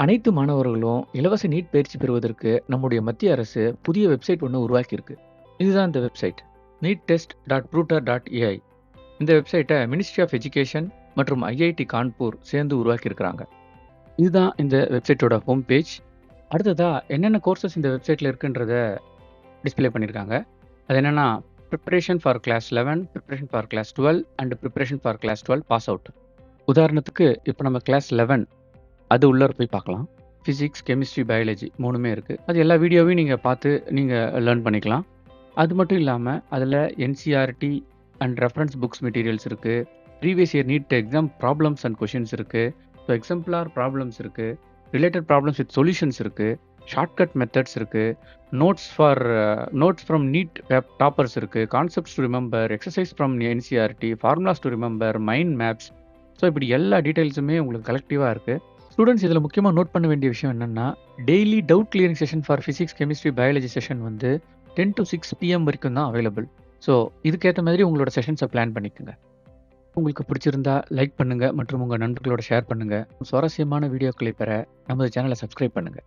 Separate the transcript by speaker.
Speaker 1: அனைத்து மாணவர்களும் இலவச நீட் பயிற்சி பெறுவதற்கு நம்முடைய மத்திய அரசு புதிய வெப்சைட் ஒன்று உருவாக்கியிருக்கு. இதுதான் இந்த வெப்சைட் neettest.pruter.ai. இந்த வெப்சைட்டை மினிஸ்ட்ரி ஆஃப் எஜுகேஷன் மற்றும் ஐஐடி கான்பூர் சேர்ந்து உருவாக்கியிருக்கிறாங்க. இதுதான் இந்த வெப்சைட்டோட ஹோம் பேஜ். அடுத்ததா என்னென்ன கோர்சஸ் இந்த வெப்சைட்டில் இருக்குன்றத டிஸ்ப்ளே பண்ணியிருக்காங்க. அது என்னென்னா preparation for class 11, preparation for class 12 and preparation for class 12 pass out. உதாரணத்துக்கு இப்போ நம்ம கிளாஸ் 11 அது உள்ளே போய் பார்க்கலாம். ஃபிசிக்ஸ், கெமிஸ்ட்ரி, பயாலஜி 3மே இருக்குது. அது எல்லா வீடியோவையும் நீங்கள் பார்த்து நீங்கள் லேர்ன் பண்ணிக்கலாம். அது மட்டும் இல்லாமல் அதில் NCERT and reference books materials இருக்குது. Previous year NEET exam problems and questions இருக்குது. ஸோ எக்ஸாம்பிளார் ப்ராப்ளம்ஸ் இருக்குது. ரிலேட்டட் ப்ராப்ளம்ஸ் வித் சொல்யூஷன்ஸ் இருக்குது. ஷார்ட்கட் மெத்தட்ஸ் இருக்குது. நோட்ஸ் ஃப்ரம் நீட் டாப்பர்ஸ் இருக்குது. Concepts to remember, exercise from NCERT, formulas to remember, mind maps. So இப்படி எல்லா டீட்டெயில்ஸுமே உங்களுக்கு கலெக்டிவாக இருக்குது. ஸ்டூடெண்ட்ஸ் இதில் முக்கியமாக நோட் பண்ண வேண்டிய விஷயம் என்னென்னா, daily doubt clearing session for physics, chemistry, biology session வந்து 10 to 6 PM வரைக்கும் தான் அவைலபிள். ஸோ இதுக்கேற்ற மாதிரி உங்களோட செஷன்ஸை பிளான் பண்ணிக்கோங்க. உங்களுக்கு பிடிச்சிருந்தா லைக் பண்ணுங்கள் மற்றும் உங்கள் நண்பர்களோட ஷேர் பண்ணுங்கள். சுவாரஸ்யமான வீடியோக்களை பெற நமது சேனலை சப்ஸ்கிரைப் பண்ணுங்கள்.